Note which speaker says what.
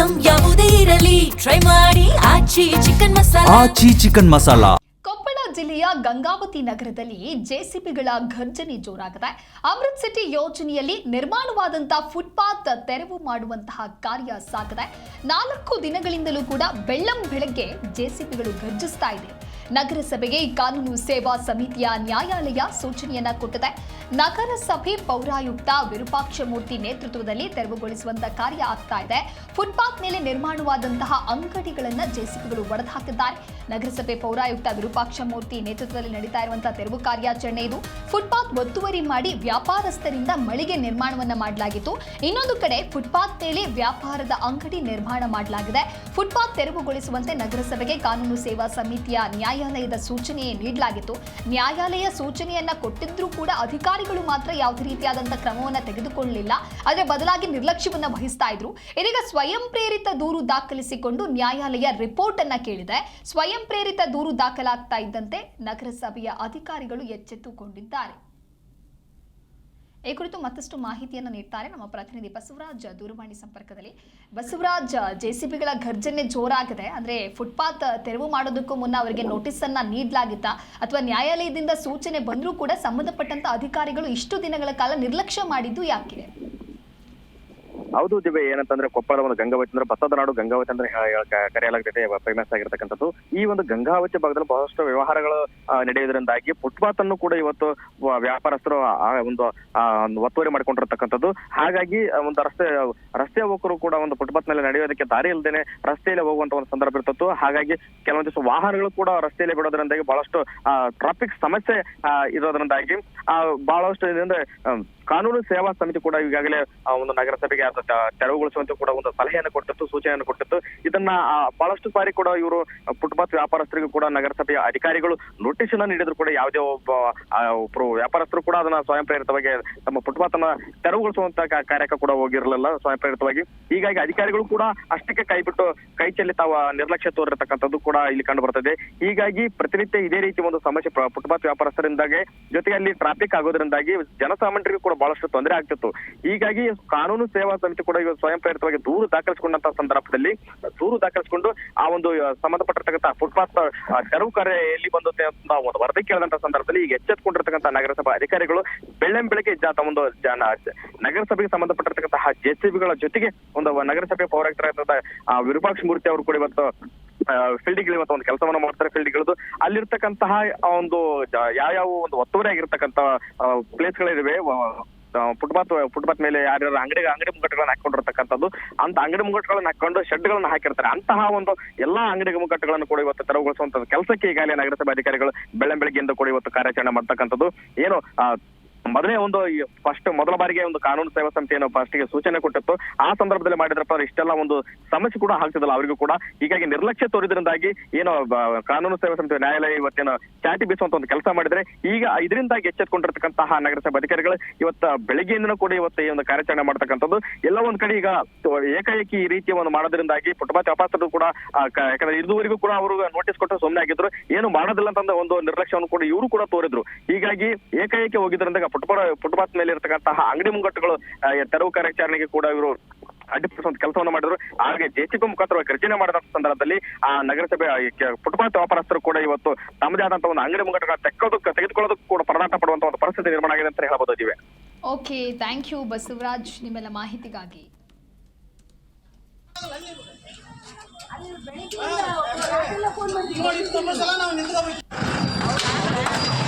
Speaker 1: Item ಯಾವುದೇ ಇರಲಿ try ಮಾಡಿ ಆಚಿ ಚಿಕನ್ ಮಸಾಲಾ.
Speaker 2: ಕೊಪ್ಪಳ ಜಿಲ್ಲೆಯ ಗಂಗಾವತಿ ನಗರದಲ್ಲಿ ಜೆಸಿಬಿಗಳ ಘರ್ಜನೆ ಜೋರಾಗಿದೆ. ಅಮೃತ್ ಸಿಟಿ ಯೋಜನೆಯಲ್ಲಿ ನಿರ್ಮಾಣವಾದಂತಹ ಫುಟ್ಪಾತ್ ತೆರವು ಮಾಡುವಂತಹ ಕಾರ್ಯ ಸಾಗಿದೆ. 4 ದಿನಗಳಿಂದಲೂ ಕೂಡ ಬೆಳ್ಳಂಬೆಳಗ್ಗೆ ಜೆಸಿಬಿಗಳು ಘರ್ಜಿಸ್ತಾ ಇದೆ. ನಗರಸಭೆಗೆ ಕಾನೂನು ಸೇವಾ ಸಮಿತಿಯ ನ್ಯಾಯಾಲಯ ಸೂಚನೆಯನ್ನ ಕೊಟ್ಟಿದೆ. ನಗರಸಭೆ ಪೌರಾಯುಕ್ತ ವಿರೂಪಾಕ್ಷಮೂರ್ತಿ ನೇತೃತ್ವದಲ್ಲಿ ತೆರವುಗೊಳಿಸುವಂತ ಕಾರ್ಯ ಆಗ್ತಾ ಇದೆ. ಫುಟ್ಪಾತ್ ಮೇಲೆ ನಿರ್ಮಾಣವಾದಂತಹ ಅಂಗಡಿಗಳನ್ನ ಜೆಸಿಬಿಗಳು ಒಡೆದು ಹಾಕಿದ್ದಾರೆ. ನಗರಸಭೆ ಪೌರಾಯುಕ್ತ ವಿರೂಪಾಕ್ಷಮೂರ್ತಿ ನೇತೃತ್ವದಲ್ಲಿ ನಡೀತಾ ಇರುವಂತಹ ತೆರವು ಕಾರ್ಯಾಚರಣೆ ಇದು. ಫುಟ್ಪಾತ್ ಒತ್ತುವರಿ ಮಾಡಿ ವ್ಯಾಪಾರಸ್ಥರಿಂದ ಮಳಿಗೆ ನಿರ್ಮಾಣವನ್ನ ಮಾಡಲಾಗಿತ್ತು. ಇನ್ನೊಂದು ಕಡೆ ಫುಟ್ಪಾತ್ ಮೇಲೆ ವ್ಯಾಪಾರದ ಅಂಗಡಿ ನಿರ್ಮಾಣ ಮಾಡಲಾಗಿದೆ. ಫುಟ್ಪಾತ್ ತೆರವುಗೊಳಿಸುವಂತೆ ನಗರಸಭೆಗೆ ಕಾನೂನು ಸೇವಾ ಸಮಿತಿಯ ನ್ಯಾಯಾಲಯದ ಸೂಚನೆ ನೀಡಲಾಗಿತ್ತು. ನ್ಯಾಯಾಲಯ ಸೂಚನೆಯನ್ನ ಕೊಟ್ಟಿದ್ರೂ ಕೂಡ ಅಧಿಕಾರಿಗಳು ಮಾತ್ರ ಯಾವುದೇ ರೀತಿಯಾದಂತಹ ಕ್ರಮವನ್ನ ತೆಗೆದುಕೊಳ್ಳಲಿಲ್ಲ. ಆದರೆ ಬದಲಾಗಿ ನಿರ್ಲಕ್ಷ್ಯವನ್ನ ವಹಿಸ್ತಾ ಇದ್ರು. ಇದೀಗ ಸ್ವಯಂ ಪ್ರೇರಿತ ದೂರು ದಾಖಲಿಸಿಕೊಂಡು ನ್ಯಾಯಾಲಯ ರಿಪೋರ್ಟ್ ಅನ್ನ ಕೇಳಿದೆ. ಸ್ವಯಂ ಪ್ರೇರಿತ ದೂರು ದಾಖಲಾಗ್ತಾ ಇದ್ದಂತೆ ನಗರಸಭೆಯ ಅಧಿಕಾರಿಗಳು ಎಚ್ಚೆತ್ತುಕೊಂಡಿದ್ದಾರೆ. ಈ ಕುರಿತು ಮತ್ತಷ್ಟು ಮಾಹಿತಿಯನ್ನು ನೀಡ್ತಾರೆ ನಮ್ಮ ಪ್ರತಿನಿಧಿ ಬಸವರಾಜ್ ದೂರವಾಣಿ ಸಂಪರ್ಕದಲ್ಲಿ. ಬಸವರಾಜ್, ಜೆಸಿಬಿಗಳ ಘರ್ಜನೆ ಜೋರಾಗಿದೆ. ಅಂದ್ರೆ ಫುಟ್ಪಾತ್ ತೆರವು ಮಾಡೋದಕ್ಕೂ ಮುನ್ನ ಅವರಿಗೆ ನೋಟಿಸ್ ಅನ್ನ ನೀಡಲಾಗಿತ್ತಾ ಅಥವಾ ನ್ಯಾಯಾಲಯದಿಂದ ಸೂಚನೆ ಬಂದರೂ ಕೂಡ ಸಂಬಂಧಪಟ್ಟಂತ ಅಧಿಕಾರಿಗಳು ಇಷ್ಟು ದಿನಗಳ ಕಾಲ ನಿರ್ಲಕ್ಷ್ಯ ಮಾಡಿದ್ದು ಯಾಕೆ?
Speaker 3: ಹೌದು ದಿವ್ಯ, ಏನಂತಂದ್ರೆ ಕೊಪ್ಪಳ ಒಂದು ಗಂಗಾವತಿ ಅಂದ್ರೆ ಭತ್ತದ ನಾಡು ಗಂಗಾವತಿ ಅಂದ್ರೆ ಕರೆಯಲಾಗ್ತೈತೆ, ಫೇಮಸ್ ಆಗಿರ್ತಕ್ಕಂಥದ್ದು. ಈ ಒಂದು ಗಂಗಾವತಿ ಭಾಗದಲ್ಲಿ ಬಹಳಷ್ಟು ವ್ಯವಹಾರಗಳು ನಡೆಯುವುದರಿಂದಾಗಿ ಫುಟ್ಪಾತ್ ಅನ್ನು ಕೂಡ ಇವತ್ತು ವ್ಯಾಪಾರಸ್ಥರು ಒಂದು ಒತ್ತುವರಿ ಮಾಡಿಕೊಂಡಿರ್ತಕ್ಕಂಥದ್ದು. ಹಾಗಾಗಿ ಒಂದು ರಸ್ತೆ ಹೋಗರು ಕೂಡ ಒಂದು ಫುಟ್ಪಾತ್ ಮೇಲೆ ನಡೆಯೋದಕ್ಕೆ ದಾರಿ ಇಲ್ಲದೇನೆ ರಸ್ತೆಯಲ್ಲಿ ಹೋಗುವಂತ ಒಂದು ಸಂದರ್ಭ ಇರ್ತಿತ್ತು. ಹಾಗಾಗಿ ಕೆಲವೊಂದಿಷ್ಟು ವಾಹನಗಳು ಕೂಡ ರಸ್ತೆಯಲ್ಲಿ ಬಿಡೋದ್ರಿಂದಾಗಿ ಬಹಳಷ್ಟು ಟ್ರಾಫಿಕ್ ಸಮಸ್ಯೆ ಇರೋದ್ರಿಂದಾಗಿ ಬಹಳಷ್ಟು ಇದರಿಂದ ಕಾನೂನು ಸೇವಾ ಸಮಿತಿ ಕೂಡ ಈಗಾಗಲೇ ಒಂದು ನಗರಸಭೆಗೆ ತೆರವುಗೊಳಿಸುವಂತೆ ಕೂಡ ಒಂದು ಸಲಹೆಯನ್ನು ಕೊಟ್ಟಿತ್ತು, ಸೂಚನೆಯನ್ನು ಕೊಟ್ಟಿತ್ತು. ಇದನ್ನ ಬಹಳಷ್ಟು ಬಾರಿ ಕೂಡ ಇವರು ಫುಟ್ಪಾತ್ ವ್ಯಾಪಾರಸ್ಥರಿಗೂ ಕೂಡ ನಗರಸಭೆಯ ಅಧಿಕಾರಿಗಳು ನೋಟಿಸ್ ಅನ್ನ ನೀಡಿದ್ರು ಕೂಡ ಯಾವುದೇ ಒಬ್ರು ವ್ಯಾಪಾರಸ್ಥರು ಕೂಡ ಅದನ್ನ ಸ್ವಯಂ ಪ್ರೇರಿತವಾಗಿ ತಮ್ಮ ಫುಟ್ಪಾತ್ ಅನ್ನ ತೆರವುಗೊಳಿಸುವಂತ ಕಾರ್ಯಕ್ಕೆ ಕೂಡ ಹೋಗಿರಲಿಲ್ಲ ಸ್ವಯಂ ಪ್ರೇರಿತವಾಗಿ. ಹೀಗಾಗಿ ಅಧಿಕಾರಿಗಳು ಕೂಡ ಅಷ್ಟಕ್ಕೆ ಕೈ ಚೆಲ್ಲಿ ತಾವು ನಿರ್ಲಕ್ಷ್ಯ ತೋರಿರ್ತಕ್ಕಂಥದ್ದು ಕೂಡ ಇಲ್ಲಿ ಕಂಡು ಬರ್ತದೆ. ಹೀಗಾಗಿ ಪ್ರತಿನಿತ್ಯ ಇದೇ ರೀತಿ ಒಂದು ಸಮಸ್ಯೆ ಫುಟ್ಪಾತ್ ವ್ಯಾಪಾರಸ್ಥರಿಂದಾಗಿ, ಜೊತೆಗೆ ಅಲ್ಲಿ ಟ್ರಾಫಿಕ್ ಆಗೋದ್ರಿಂದಾಗಿ ಜನಸಾಮಾನ್ಯರಿಗೂ ಕೂಡ ಬಹಳಷ್ಟು ತೊಂದರೆ ಆಗ್ತಿತ್ತು. ಹೀಗಾಗಿ ಕಾನೂನು ಸೇವಾ ಸಮಿತಿ ಕೂಡ ಈಗ ಸ್ವಯಂ ಪ್ರೇರಿತವಾಗಿ ದೂರು ದಾಖಲಿಸಿಕೊಂಡಂತಹ ಸಂದರ್ಭದಲ್ಲಿ ದೂರು ದಾಖಲಿಸಿಕೊಂಡು ಆ ಒಂದು ಸಂಬಂಧಪಟ್ಟಿರ್ತಕ್ಕಂಥ ಫುಟ್ಪಾತ್ ತೆರವು ಕಾರ್ಯ ಎಲ್ಲಿ ಬಂದುತ್ತೆ ಅಂತ ಒಂದು ವರದಿ ಕೇಳಿದಂತಹ ಸಂದರ್ಭದಲ್ಲಿ ಈಗ ಎಚ್ಚೆತ್ತುಕೊಂಡಿರ್ತಕ್ಕಂಥ ನಗರಸಭಾ ಅಧಿಕಾರಿಗಳು ಬೆಳ್ಳಂಬೆಳಗ್ಗೆ ಒಂದು ನಗರಸಭೆಗೆ ಸಂಬಂಧಪಟ್ಟಿರ್ತಕ್ಕಂತಹ ಜೆಸಿಬಿಗಳ ಜೊತೆಗೆ ಒಂದು ನಗರಸಭೆ ಪೌರಾಯುಕ್ತರಾದ ವಿರೂಪಾಕ್ಷಮೂರ್ತಿ ಅವರು ಕೂಡ ಇವತ್ತು ಫೀಲ್ಡ್ಗಳು ಇವತ್ತು ಒಂದು ಕೆಲಸವನ್ನ ಮಾಡ್ತಾರೆ. ಫೀಲ್ಡ್ಗಳದ್ದು ಅಲ್ಲಿರ್ತಕ್ಕಂತಹ ಒಂದು ಯಾವ ಒಂದು ಒತ್ತುವರಿ ಆಗಿರ್ತಕ್ಕಂಥ ಪ್ಲೇಸ್ಗಳಿವೆ, ಫುಟ್ಪಾತ್ ಮೇಲೆ ಯಾರ್ಯಾರು ಅಂಗಡಿ ಮುಗ್ಗಟ್ಟುಗಳನ್ನ ಹಾಕೊಂಡಿರ್ತಕ್ಕಂಥದ್ದು, ಅಂತ ಅಂಗಡಿ ಮುಗ್ಗಟ್ಟುಗಳನ್ನ ಹಾಕೊಂಡು ಶೆಡ್ಗಳನ್ನ ಹಾಕಿರ್ತಾರೆ. ಅಂತಹ ಒಂದು ಎಲ್ಲಾ ಅಂಗಡಿ ಮುಗ್ಗಟ್ಟುಗಳನ್ನು ಕೂಡ ಇವತ್ತು ತೆರವುಗೊಳಿಸುವಂತ ಕೆಲಸಕ್ಕೆ ಈಗಾಗಲೇ ನಗರಸಭೆ ಅಧಿಕಾರಿಗಳು ಬೆಳ್ಳಂಬೆಳಗ್ಗೆಯಿಂದ ಕೂಡ ಇವತ್ತು ಕಾರ್ಯಾಚರಣೆ ಮಾಡ್ತಕ್ಕಂಥದ್ದು. ಏನು ಮೊದಲೇ ಒಂದು ಮೊದಲ ಬಾರಿಗೆ ಒಂದು ಕಾನೂನು ಸೇವಾ ಸಮಿತಿಯನ್ನು ಫಸ್ಟ್ಗೆ ಸೂಚನೆ ಕೊಟ್ಟಿತ್ತು. ಆ ಸಂದರ್ಭದಲ್ಲಿ ಮಾಡಿದ್ರಪ್ಪ ಇಷ್ಟೆಲ್ಲ ಒಂದು ಸಮಸ್ಯೆ ಕೂಡ ಆಗ್ತಿದಲ್ಲ ಅವರಿಗೂ ಕೂಡ. ಹೀಗಾಗಿ ನಿರ್ಲಕ್ಷ್ಯ ತೋರಿದ್ರಿಂದಾಗಿ ಏನು ಕಾನೂನು ಸೇವಾ ಸಮಿತಿ ನ್ಯಾಯಾಲಯ ಇವತ್ತೇನು ಚಾಟಿ ಬೀಸುವಂತ ಒಂದು ಕೆಲಸ ಮಾಡಿದ್ರೆ, ಈಗ ಇದರಿಂದಾಗಿ ಎಚ್ಚೆತ್ಕೊಂಡಿರ್ತಕ್ಕಂತಹ ನಗರಸಭೆ ಅಧಿಕಾರಿಗಳು ಇವತ್ತು ಬೆಳಗ್ಗೆಯಿಂದ ಕೂಡ ಇವತ್ತು ಈ ಒಂದು ಕಾರ್ಯಾಚರಣೆ ಮಾಡ್ತಕ್ಕಂಥದ್ದು. ಎಲ್ಲ ಒಂದ್ ಕಡೆ ಈಗ ಏಕಾಏಕಿ ಈ ರೀತಿಯ ಒಂದು ಮಾಡೋದ್ರಿಂದಾಗಿ ಫುಟ್ಪಾತ್ ವ್ಯಾಪಾರಸ್ಥರು ಕೂಡ ಯಾಕಂದ್ರೆ ಇದುವರೆಗೂ ಕೂಡ ಅವರು ನೋಟಿಸ್ ಕೊಟ್ಟು ಸುಮ್ಮನೆ ಆಗಿದ್ರು, ಏನು ಮಾಡೋದಿಲ್ಲ ಅಂತಂದ ಒಂದು ನಿರ್ಲಕ್ಷ್ಯವನ್ನು ಕೂಡ ಇವರು ಕೂಡ ತೋರಿದ್ರು. ಹೀಗಾಗಿ ಏಕಾಏಕಿ ಹೋಗಿದ್ರಿಂದ ಫುಟ್ಪಾತ್ ಮೇಲೆ ಇರತಕ್ಕಂತಹ ಅಂಗಡಿ ಮುಂಗಟ್ಟುಗಳು ತೆರವು ಕಾರ್ಯಾಚರಣೆಗೆ ಕೂಡ ಇವರು ಅಡ್ಡಿಪಡಿಸುವಂತ ಕೆಲಸವನ್ನು ಮಾಡಿದ್ರು. ಹಾಗೆ ಜೆಸಿಬಿ ಮುಖಾಂತರ ಗರ್ಜನೆ ಮಾಡಿದಂತ ಸಂದರ್ಭದಲ್ಲಿ ಆ ನಗರಸಭೆ ಫುಟ್ಪಾತ್ ವ್ಯಾಪಾರಸ್ಥರು ಕೂಡ ಇವತ್ತು ತಮ್ಮದೇ ಆದಂತಹ ಒಂದು ಅಂಗಡಿ ಮುಂಗಟ್ಟುಗಳ ತೆಗೆದುಕೊಳ್ಳೋದಕ್ಕೂ ಕೂಡ ಪರದಾಟ ಪಡುವಂತ ಒಂದು ಪರಿಸ್ಥಿತಿ ನಿರ್ಮಾಣ ಆಗಿದೆ ಅಂತ ಹೇಳಬಹುದು.
Speaker 2: ಓಕೆ, ಥ್ಯಾಂಕ್ ಯು ಬಸವರಾಜ್ ನಿಮ್ಮೆಲ್ಲ ಮಾಹಿತಿಗಾಗಿ.
Speaker 4: ನಾವು